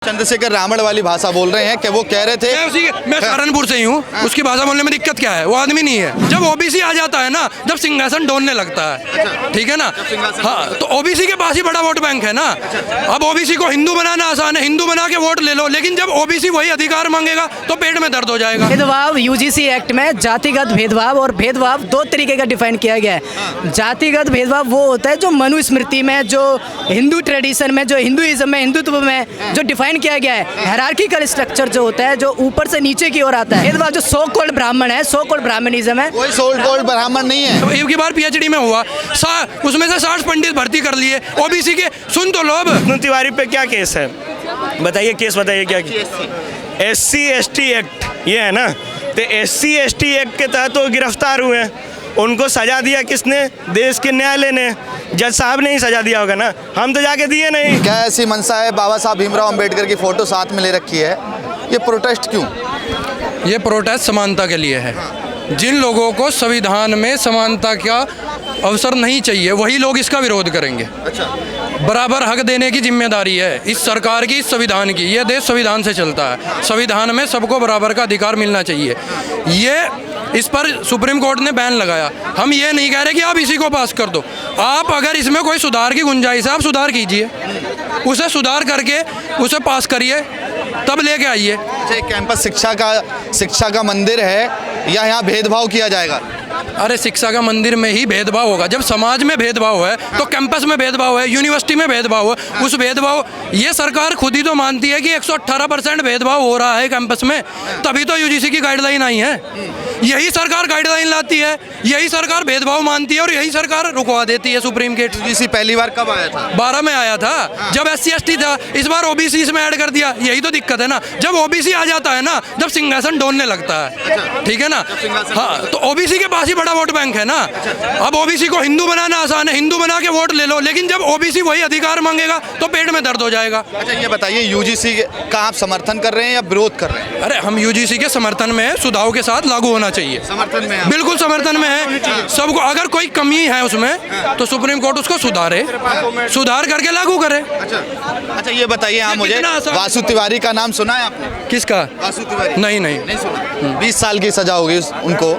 चंद्रशेखर रावण वाली भाषा बोल रहे हैं कि वो कह रहे थे मैं सहारनपुर से ही हूँ। उसकी भाषा बोलने में दिक्कत क्या है? वो आदमी नहीं है। जब ओबीसी आ जाता है ना, जब सिंहासन डोलने लगता है, ठीक है ना। हाँ, तो ओबीसी के पास ही बड़ा वोट बैंक है ना। अब ओबीसी को हिंदू बनाना आसान है, हिंदू बना के वोट ले लो, लेकिन जब ओबीसी वही अधिकार मांगेगा तो पेट में दर्द हो जाएगा। भेदभाव यूजीसी एक्ट में जातिगत भेदभाव और भेदभाव दो तरीके का डिफाइन किया गया है। जातिगत भेदभाव वो होता है जो मनुस्मृति में, जो हिंदू ट्रेडिशन में, जो हिंदुइज्म में, हिंदुत्व में जो डिफाइन किया गया है, हायरार्किकल स्ट्रक्चर जो होता है, जो ऊपर से नीचे की ओर आता है। भेदभाव जो सो कॉल्ड ब्राह्मण है, सो कॉल्ड ब्राह्मणिज्म है, कोई सो कॉल्ड ब्राह्मण नहीं है। एक बार पीएचडी में हुआ, उसमें से 60 पंडित भर्ती कर लिए ओबीसी के। सुन तो लो, विष्णु तिवारी पे क्या केस है बताइए? केस बताइए क्या? SC ST एक्ट ये है ना, तो SC ST एक्ट के तहत वो गिरफ्तार हुए हैं। उनको सजा दिया किसने? देश के न्यायालय ने। जज साहब ने ही सजा दिया होगा ना, हम तो जाके दिए नहीं। क्या ऐसी मंशा है? बाबा साहब भीमराव अंबेडकर की फोटो साथ में ले रखी है, ये प्रोटेस्ट क्यों? ये प्रोटेस्ट समानता के लिए है। जिन लोगों को संविधान में समानता का अवसर नहीं चाहिए, वही लोग इसका विरोध करेंगे। बराबर हक देने की जिम्मेदारी है इस सरकार की, इस संविधान की। ये देश संविधान से चलता है। संविधान में सबको बराबर का अधिकार मिलना चाहिए। ये इस पर सुप्रीम कोर्ट ने बैन लगाया। हम ये नहीं कह रहे कि आप इसी को पास कर दो। आप अगर इसमें कोई सुधार की गुंजाइश है, आप सुधार कीजिए, उसे सुधार करके उसे पास करिए, तब लेके आइए। कैंपस शिक्षा का मंदिर है या यहाँ भेदभाव किया जाएगा? अरे शिक्षा का मंदिर में ही भेदभाव होगा। जब समाज में भेदभाव है तो कैंपस में भेदभाव है, यूनिवर्सिटी में भेदभाव है। उस भेदभाव, ये सरकार खुद ही तो मानती है कि 118% भेदभाव हो रहा है कैंपस में, तभी तो यूजीसी की गाइडलाइन आई है। यही सरकार गाइडलाइन लाती है, यही सरकार भेदभाव मानती है और यही सरकार रुकवा देती है सुप्रीम कोर्ट। यूजीसी पहली बार कब आया था? 12 में आया था, जब SC ST था। इस बार ओबीसी इसमें ऐड कर दिया। यही तो दिक्कत है ना। जब ओबीसी आ जाता है ना, जब सिंहासन डोलने लगता है, ठीक है ना। हाँ, तो ओबीसी के पास ही बड़ा वोट बैंक है ना। अब ओबीसी को हिंदू बनाना आसान है, हिंदू बना के वोट ले लो, लेकिन जब ओबीसी वही अधिकार मांगेगा तो पेट में दर्द हो जाएगा। अच्छा, ये बताइए, यूजीसी का आप समर्थन कर रहे हैं या विरोध कर रहे हैं? अरे हम यूजीसी के समर्थन में है, सुधारों के साथ लागू होना चाहिए। समर्थन में? बिल्कुल समर्थन में है। सबको अगर कोई कमी है उसमें तो सुप्रीम कोर्ट उसको सुधारे, सुधार करके लागू करे। अच्छा, ये बताइए आप मुझे, वासु तिवारी का नाम सुना है आपने? किसका? वासु तिवारी? नहीं सुना। 20 साल की सजा होगी उनको।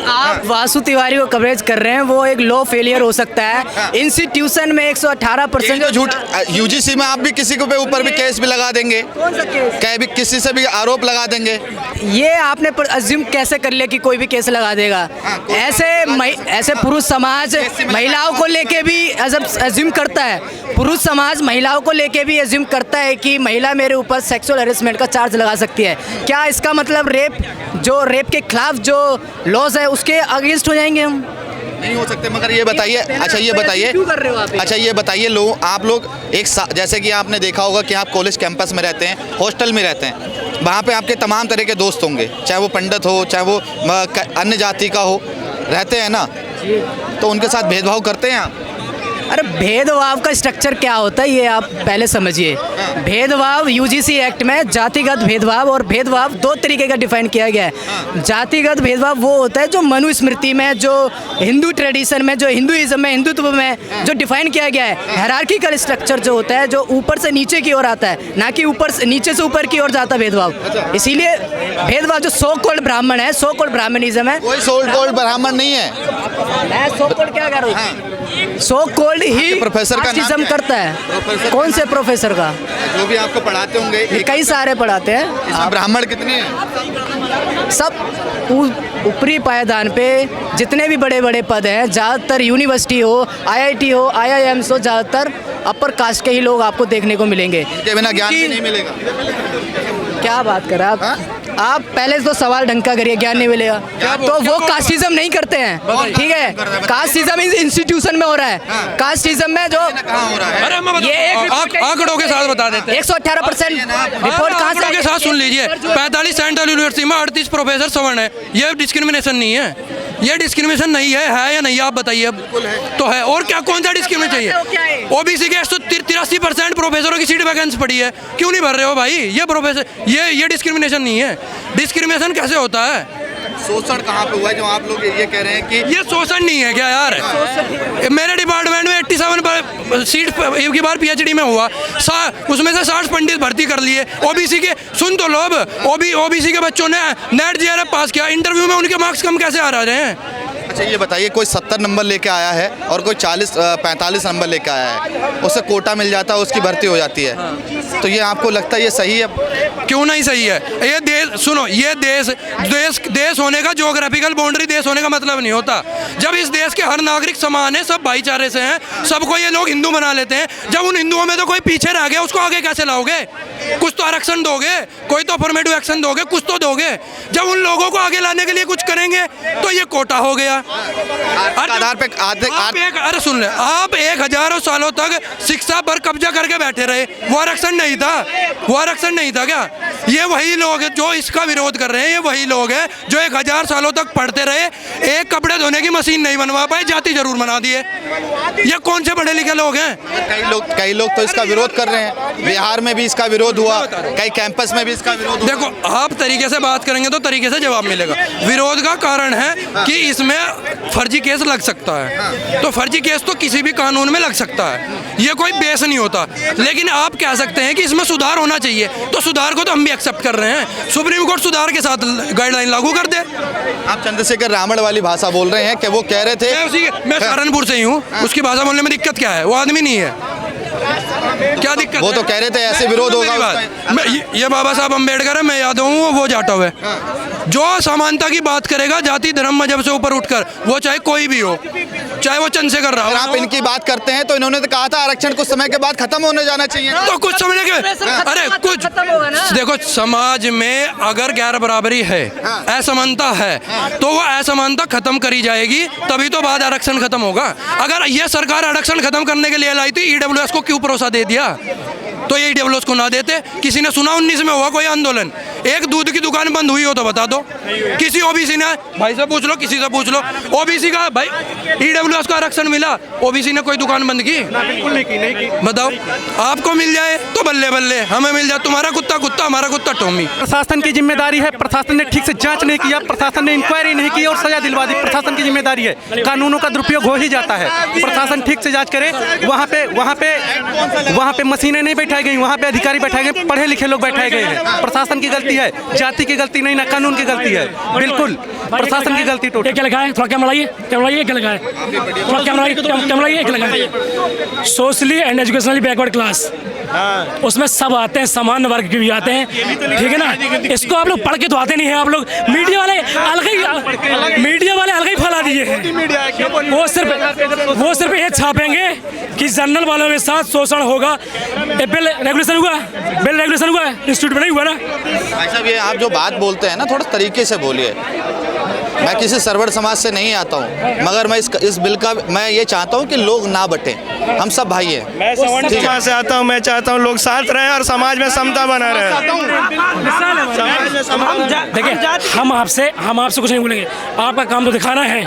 आप वासु तिवारी को कवरेज कर रहे हैं, वो एक लो फेलियर हो सकता है। इंस्टीट्यूशन में 118% झूठ। यूजीसी में आप भी किसी के ऊपर भी केस भी लगा देंगे? कौन सा केस? क्या भी किसी से भी आरोप लगा देंगे? ये आपने अज्यूम कैसे कर लिया कि कोई भी केस लगा देगा? ऐसे पुरुष समाज महिलाओं को लेके भी अज्यूम करता है। पुरुष समाज महिलाओं को लेके भी अज्यूम करता है कि महिला मेरे ऊपर सेक्सुअल हैरेसमेंट का चार्ज लगा सकती है। क्या इसका मतलब रेप के खिलाफ जो लॉज है उसके अगेंस्ट हो जाएंगे हम? नहीं हो सकते। मगर ये बताइए, अच्छा ये बताइए, क्यों कर रहे हो आप? अच्छा ये बताइए, आप लोग जैसे कि आपने देखा होगा कि आप कॉलेज कैंपस में रहते हैं, हॉस्टल में रहते हैं, वहाँ पे आपके तमाम तरह के दोस्त होंगे, चाहे वो पंडित हो, चाहे वो अन्य जाति का हो, रहते हैं ना, तो उनके साथ भेदभाव करते हैं आप? अरे भेदभाव का स्ट्रक्चर क्या होता है ये आप पहले समझिए। भेदभाव यूजीसी एक्ट में जातिगत भेदभाव और भेदभाव दो तरीके का डिफाइन किया गया है। जातिगत भेदभाव वो होता है जो मनुस्मृति में, जो हिंदू ट्रेडिशन में, जो हिंदुइज्म में, हिंदुत्व में जो डिफाइन किया गया है। हायरार्किकल स्ट्रक्चर जो होता है, जो ऊपर से नीचे की ओर आता है, ना कि नीचे से ऊपर की ओर जाता भेदभाव। इसीलिए भेदभाव जो सो कॉल्ड ब्राह्मण है, सो कॉल्ड ब्राह्मणिज्म है। कोई सो कॉल्ड ब्राह्मण नहीं है। मैं सो कॉल्ड क्या कर रहा हूँ? सो कॉल्ड ही प्रोफेसर का नाम करता है। कौन से प्रोफेसर का? जो भी आपको पढ़ाते होंगे, कई सारे पढ़ाते हैं। ब्राह्मण कितने हैं? सब ऊपरी पायदान पे जितने भी बड़े बड़े पद हैं, ज़्यादातर यूनिवर्सिटी हो, IIT हो, IIMs हो, ज़्यादातर अपर कास्ट के ही लोग आपको देखने को मिलेंगे। इनके बिना ज्ञान भी नहीं मिलेगा। क्या बात कर रहे हैं आप? पहले तो सवाल ढंग का करिए, ज्ञान नहीं मिलेगा। तो वो कास्टिज्म नहीं करते हैं, ठीक है? कास्टिज्म इंस्टीट्यूशन में हो रहा है। कास्टिज्म में जो ये आंकड़ों के साथ बता देते हैं। 118% रिपोर्ट कहाँ से? के साथ सुन लीजिए, 45 सेंट्रल यूनिवर्सिटी में 38 प्रोफेसर सवर्ण है। ये डिस्क्रिमिनेशन नहीं है, ये डिस्क्रिमिनेशन नहीं है या नहीं? आप बताइए। अब तो है, और क्या, कौन सा डिस्क्रिमिनेशन चाहिए? ओबीसी के 183% प्रोफेसरों की सीट वैकेंसी पड़ी है, क्यों नहीं भर रहे हो भाई? ये प्रोफेसर, ये डिस्क्रिमिनेशन नहीं है। डिस्क्रिमिनेशन कैसे होता है? शोषण कहाँ पे हुआ है जो आप लोग ये कह रहे हैं कि ये शोषण नहीं है क्या यार? मेरे डिपार्टमेंट में 87 सीट एक ही बार पीएचडी में हुआ, उसमें से 60 पंडित भर्ती कर लिए। ओबीसी के सुन तो लो, ओबीसी के बच्चों ने नेट जेआरएफ पास किया, इंटरव्यू में उनके मार्क्स कम कैसे आ रहे हैं? अच्छा ये बताइए, कोई 70 नंबर लेके आया है और कोई 45 नंबर लेके आया है, उसे कोटा मिल जाता है, उसकी भर्ती हो जाती है, तो ये आपको लगता है ये सही है? क्यों नहीं सही है? ये देश सुनो, ये देश होने का ज्योग्राफिकल बाउंड्री देश होने का मतलब नहीं होता। जब इस देश के हर नागरिक समान है, सब भाईचारे से हैं, सबको ये लोग हिंदू बना लेते हैं। जब उन हिंदुओं में तो कोई पीछे रह गया, उसको आगे कैसे लाओगे? कुछ तो आरक्षण दोगे, कोई तो अफर्मेटिव एक्शन दोगे, कुछ तो दोगे। जब उन लोगों को आगे लाने के लिए कुछ करेंगे तो ये कोटा हो गया। आधार पे अरे सुन ले, आप 1000 सालों तक शिक्षा पर कब्जा करके बैठे रहे, वो आरक्षण नहीं था? वो आरक्षण नहीं था क्या? ये वही लोग जो इसका विरोध कर रहे हैं, ये वही लोग हैं जो 1000 सालों तक पढ़ते रहे, एक कपड़े धोने की मशीन नहीं बनवा पाए, जाति जरूर बना दिए। ये कौन से पढ़े लिखे लोग हैं? कई लोग तो इसका विरोध कर रहे हैं। बिहार में भी इसका विरोध हुआ, कई कैंपस में भी इसका विरोध हुआ। देखो, आप तरीके से बात करेंगे तो तरीके से जवाब मिलेगा। विरोध का कारण है कि इसमें फर्जी केस लग सकता है, तो फर्जी केस तो किसी भी कानून में लग सकता है, ये कोई बेस नहीं होता। लेकिन आप कह सकते हैं कि इसमें सुधार होना चाहिए, तो सुधार को तो हम भी एक्सेप्ट कर रहे हैं। सुप्रीम कोर्ट सुधार के साथ गाइडलाइन लागू कर दे। आप चंद्रशेखर रावण वाली भाषा बोल रहे हैं कि वो कह रहे थे, मैं सहारनपुर से ही हूँ, उसकी भाषा बोलने में दिक्कत क्या है? वो आदमी नहीं है, क्या दिक्कत? वो तो कह रहे थे ऐसे विरोध होगा। ये बाबा साहब अम्बेडकर है, मैं याद हूँ, वो जाटव है। जो समानता की बात करेगा जाति धर्म मजहब से ऊपर उठकर, वो चाहे कोई भी हो, चाहे वो चंद्रशेखर रावण। आप इनकी बात करते हैं तो इन्होंने तो कहा था आरक्षण कुछ समय के बाद खत्म होने जाना चाहिए। तो कुछ समय के अरे कुछ देखो, समाज में अगर गैर बराबरी है, असमानता है, तो वो असमानता खत्म करी जाएगी, तभी तो बाद आरक्षण खत्म होगा। अगर ये सरकार आरक्षण खत्म करने के लिए लाई थी, ईडब्ल्यूएस को क्यों भरोसा दे दिया? तो ये ईडब्ल्यूएस को ना देते। किसी ने सुना 19 में हुआ कोई आंदोलन? एक दूध की दुकान बंद हुई हो तो बता दो। किसी ओबीसी ने, भाई से पूछ लो, किसी से पूछ लो, ओबीसी का भाई ईडब्ल्यूएस का आरक्षण मिला, ओबीसी ने कोई दुकान बंद की? बिल्कुल नहीं की। बताओ, आपको मिल जाए तो बल्ले बल्ले, हमें मिल जाए, तुम्हारा कुत्ता कुत्ता, हमारा कुत्ता टॉमी। प्रशासन की जिम्मेदारी है, प्रशासन ने ठीक से जांच नहीं किया, प्रशासन ने इंक्वायरी नहीं की और सजा दिलवा दी। प्रशासन की जिम्मेदारी है, कानूनों का दुरुपयोग हो ही जाता है। प्रशासन ठीक से जांच करे। वहाँ पे मशीनें नहीं बैठाई गई, वहाँ पे अधिकारी बैठाए गए, पढ़े लिखे लोग बैठाए गए हैं। प्रशासन की गलती है, जाति की गलती नहीं, ना कानून की गलती है, बिल्कुल प्रशासन की गलती। टोटल क्या लिखा है? थोड़ा कैमरा लाइए, क्या लिखा है? थोड़ा कैमरा लाइए, क्या लिखा है? Socially and educationally backward class, उसमें सब आते हैं, समान वर्ग के भी आते हैं, ठीक है ना? इसको आप लोग पढ़ के तो आते नहीं है, आप लोग मीडिया वाले अलग ही फैला दिए हैं। वो सिर्फ ये छापेंगे कि जनरल वालों के साथ शोषण होगा। बिल रेगुलेशन हुआ, इंस्टीट्यूट में नहीं हुआ ना? भाई साहब, ये आप जो बात बोलते हैं ना, थोड़ा तरीके से बोलिए। मैं किसी सर्वर समाज से नहीं आता हूँ, मगर मैं इस बिल का मैं ये चाहता हूँ कि लोग ना बटें, हम सब भाई हैं। मैं सवर्ण समाज से आता हूँ, मैं चाहता हूँ लोग साथ रहें और समाज में समता बना रहे। देखिए, हम आपसे कुछ नहीं बोलेंगे, आपका काम तो दिखाना है,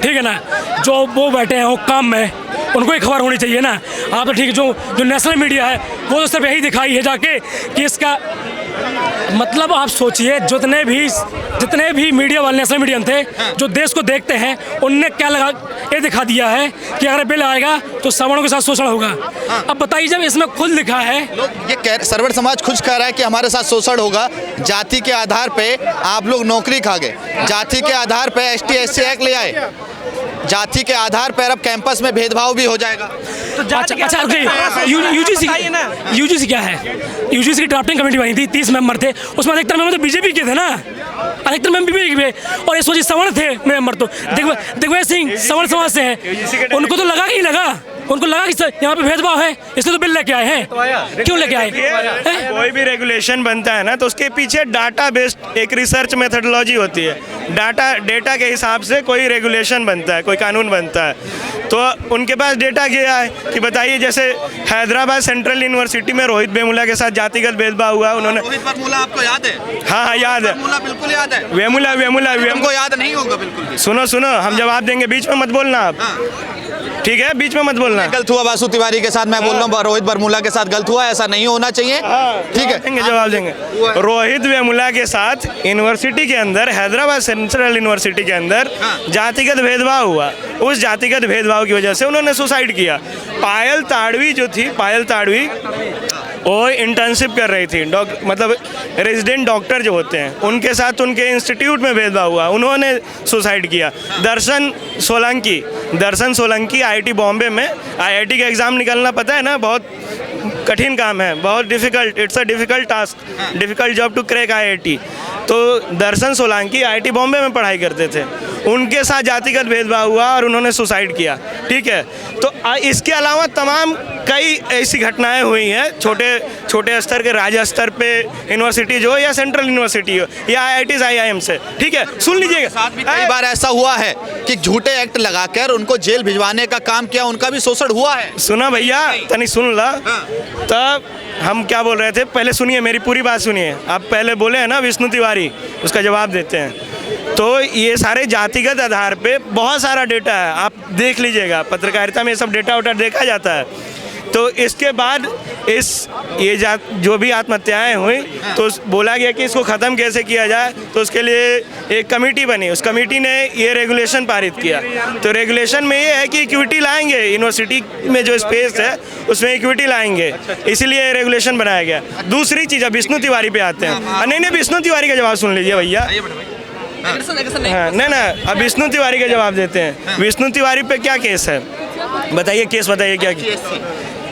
ठीक है ना? जो वो बैठे हैं वो काम में, उनको ही खबर होनी चाहिए ना। आप तो ठीक है, जो नेशनल मीडिया है वो तो सिर्फ यही दिखाई है जाके कि इसका मतलब आप सोचिए, जितने भी मीडिया वाले नेशनल मीडिया थे जो देश को देखते हैं, उनने क्या ये दिखा दिया है कि अगर बिल आएगा तो सवर्णों के साथ शोषण होगा। अब बताइए, जब इसमें खुद लिखा है, ये सर्वर समाज खुद कह रहा है कि हमारे साथ शोषण होगा, जाति के आधार पे आप लोग नौकरी खा गए, जाति के आधार पे ST SC एक्ट ले आए, जाति के आधार पर अब कैंपस में भेदभाव भी हो जाएगा। अच्छा, यूजीसी क्या है? यूजीसी की ड्राफ्टिंग कमेटी बनी थी, 30 मेंबर थे, उसमें अधिकतर मेंबर तो बीजेपी के थे ना, अधिकतर मेंबर बीजेपी के, और ये सोचिए सवर्ण थे मेंबर तो दिग्विजय सिंह सवर्ण समाज से हैं, उनको तो लगा कि नहीं लगा, उनको लगा कि यहाँ पे भेदभाव है, इसलिए तो बिल लेके आए हैं। क्यों लेके आए? कोई भी रेगुलेशन बनता है ना, तो उसके पीछे डाटा बेस्ड एक रिसर्च मेथडोलॉजी होती है। डेटा के हिसाब से कोई रेगुलेशन बनता है, कोई कानून बनता है। तो उनके पास डेटा क्या है कि बताइए, जैसे हैदराबाद सेंट्रल यूनिवर्सिटी में रोहित वेमुला के साथ जातिगत भेदभाव हुआ, उन्होंने। रोहित वेमुला आपको याद है? हाँ, याद है, बिल्कुल याद है। वेमुला हमको याद नहीं होगा बिल्कुल भी। सुनो, हम जवाब देंगे, बीच में मत बोलना आप। ठीक है, बीच में मत बोलना। गलत हुआ वासु तिवारी के साथ, मैं बोल रहा हूँ रोहित वेमुला के साथ गलत हुआ, ऐसा नहीं होना चाहिए। ठीक है, देंगे, जवाब देंगे। रोहित वेमुला के साथ यूनिवर्सिटी के अंदर, हैदराबाद सेंट्रल यूनिवर्सिटी के अंदर जातिगत भेदभाव हुआ। उस जातिगत भेदभाव की वजह से उन्होंने सुसाइड किया। पायल ताड़वी जो थी, पायल ताड़वी वो इंटर्नशिप कर रही थी, मतलब रेजिडेंट डॉक्टर जो होते हैं उनके साथ उनके इंस्टीट्यूट में भेदभाव हुआ, उन्होंने सुसाइड किया। दर्शन सोलंकी आईआईटी बॉम्बे में, आईआईटी का एग्ज़ाम निकलना पता है ना, बहुत कठिन काम है, बहुत difficult, it's a difficult task, difficult job to crack IIT. तो दर्शन सोलंकी आईआईटी बॉम्बे में पढ़ाई करते थे, उनके साथ जातिगत भेदभाव हुआ और उन्होंने सुसाइड किया। ठीक है, तो इसके अलावा तमाम कई ऐसी घटनाएं हुई हैं, छोटे स्तर के, राज्य स्तर पे यूनिवर्सिटी जो या सेंट्रल यूनिवर्सिटी हो या आईआईटीज़ आईआईएम से। ठीक है, सुन लीजिएगा, साथ भी कई बार ऐसा हुआ है कि झूठे एक्ट लगाकर उनको जेल भिजवाने का काम किया, उनका भी शोषण हुआ है। सुना भैया, तनी सुन ला। तब हम क्या बोल रहे थे, पहले सुनिए, मेरी पूरी बात सुनिए। आप पहले बोले हैं ना विष्णु तिवारी, उसका जवाब देते हैं। तो ये सारे जातिगत आधार पे बहुत सारा डेटा है, आप देख लीजिएगा, पत्रकारिता में सब डेटा वोटा देखा जाता है। तो इसके बाद ये जो भी आत्महत्याएं हुई तो बोला गया कि इसको ख़त्म कैसे किया जाए, तो उसके लिए एक कमेटी बनी, उस कमेटी ने ये रेगुलेशन पारित किया। तो रेगुलेशन में ये है कि इक्विटी लाएंगे, यूनिवर्सिटी में जो स्पेस है उसमें इक्विटी लाएंगे, इसीलिए रेगुलेशन बनाया गया। दूसरी चीज़, अब विष्णु तिवारी पे आते हैं। नहीं, विष्णु तिवारी का जवाब सुन लीजिए भैया। हाँ, नहीं, अब विष्णु तिवारी का जवाब देते हैं। विष्णु तिवारी पे क्या केस है बताइए, केस बताइए क्या।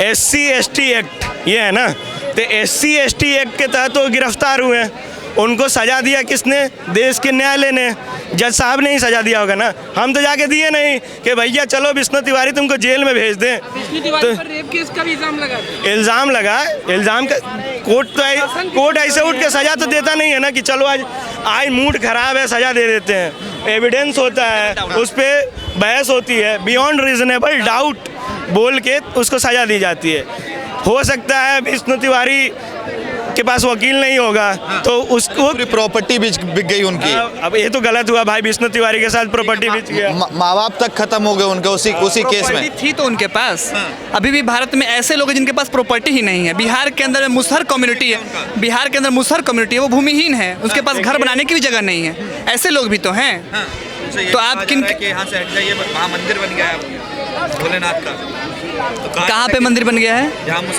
SC ST एक्ट ये है ना, तो SC ST एक्ट के तहत वो गिरफ्तार हुए हैं। उनको सजा दिया किसने? देश के न्यायालय ने, जज साहब ने ही सजा दिया होगा ना, हम तो जाके दिए नहीं कि भैया चलो विष्णु तिवारी तुमको जेल में भेज दें। तो रेप केस का भी इल्ज़ाम लगा, इल्ज़ाम का कोर्ट ऐसे उठ के सजा तो देता नहीं है ना कि चलो आज मूड खराब है सजा दे देते हैं। एविडेंस होता है, उस पर बहस होती है, बियॉन्ड रीजनेबल डाउट बोल के उसको सजा दी जाती है। हो सकता है विष्णु तिवारी के पास वकील नहीं होगा तो उसको पूरी प्रॉपर्टी बिक गई उनकी। अब ये तो गलत हुआ भाई, विष्णु तिवारी के साथ प्रॉपर्टी बिक गया, माँ बाप तक खत्म हो गए उनके उसी केस में। थी तो उनके पास, अभी भी भारत में ऐसे लोग हैं जिनके पास प्रॉपर्टी ही नहीं है। बिहार के अंदर मुसहर कम्युनिटी है, बिहार के अंदर मुसहर कम्युनिटी है, वो भूमिहीन है, उसके पास घर बनाने की भी जगह नहीं है। ऐसे लोग भी तो हैं। तो आप किन यहाँ से हट जाइए, वहाँ मंदिर बन गया है भोलेनाथ का, कहाँ पे मंदिर बन गया है?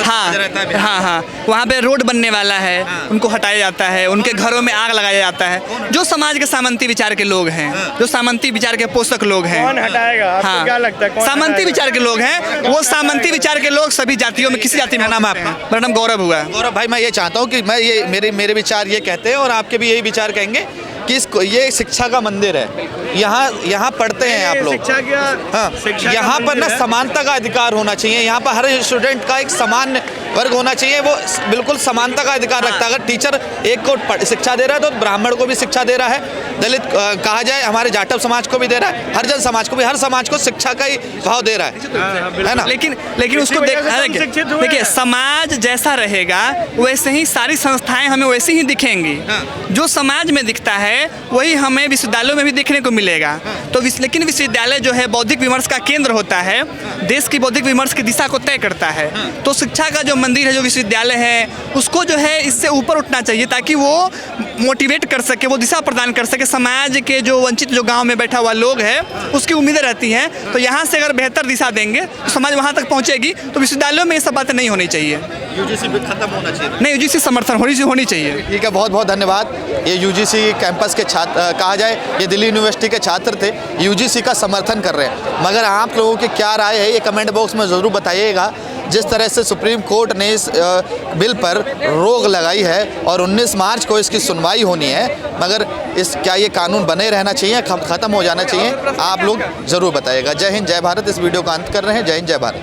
हाँ हाँ, वहाँ पे रोड बनने वाला है, उनको हटाया जाता है, उनके घरों में आग लगाया जाता है। जो समाज के सामंती विचार के लोग हैं, जो सामंती विचार के पोषक लोग हैं, कौन हटाएगा? आपको क्या लगता है? सामंती विचार के लोग हैं, वो सामंती विचार के लोग सभी जातियों में, किसी जाति में। नाम आपका? मेरा नाम गौरव हुआ है। गौरव भाई, मैं ये चाहता हूँ कि मैं ये मेरे विचार ये कहते हैं और आपके भी यही विचार कहेंगे कि ये शिक्षा का मंदिर है। यहाँ पढ़ते हैं आप लोग। शिक्षा क्या? हाँ, यहाँ पर ना समानता का अधिकार होना चाहिए। यहाँ पर हर स्टूडेंट का एक समान वर्ग होना चाहिए, वो बिल्कुल समानता का अधिकार रखता है। अगर टीचर एक को शिक्षा दे रहा है तो ब्राह्मण को भी शिक्षा दे रहा है, दलित कहा जाए हमारे जाटव समाज को भी दे रहा है, हरिजन समाज को भी, हर समाज को शिक्षा का ही भाव दे रहा है ना। लेकिन उसको देखिए, समाज जैसा रहेगा वैसे ही सारी संस्थाएं हमें वैसी ही दिखेंगी। जो समाज में दिखता है वही हमें विश्वविद्यालयों में भी देखने को मिलेगा। तो लेकिन विश्वविद्यालय जो है बौद्धिक विमर्श का केंद्र होता है, देश की बौद्धिक विमर्श की दिशा को तय करता है। तो शिक्षा का जो मंदिर है, जो विश्वविद्यालय है, उसको जो है इससे ऊपर उठना चाहिए ताकि वो मोटिवेट कर सके, वो दिशा प्रदान कर सके। समाज के जो वंचित, जो गांव में बैठा हुआ लोग है, उसकी उम्मीदें रहती हैं। तो यहाँ से अगर बेहतर दिशा देंगे तो समाज वहाँ तक पहुँचेगी। तो विश्वविद्यालयों में ये सब बातें नहीं होनी चाहिए। यूजीसी भी खत्म होना चाहिए। नहीं, यूजीसी समर्थन होनी चाहिए। ठीक है, बहुत बहुत धन्यवाद। ये यूजीसी कैंपस के छात्र कहा जाए, ये दिल्ली यूनिवर्सिटी के छात्र थे, यूजीसी का समर्थन कर रहे हैं। मगर आप लोगों की क्या राय है ये कमेंट बॉक्स में ज़रूर बताइएगा। जिस तरह से सुप्रीम कोर्ट ने इस बिल पर रोक लगाई है और 19 मार्च को इसकी सुनवाई होनी है, मगर क्या ये कानून बने रहना चाहिए, ख़त्म हो जाना चाहिए? आप लोग ज़रूर बताइएगा। जय हिंद, जय भारत। इस वीडियो का अंत कर रहे हैं। जय हिंद, जय भारत।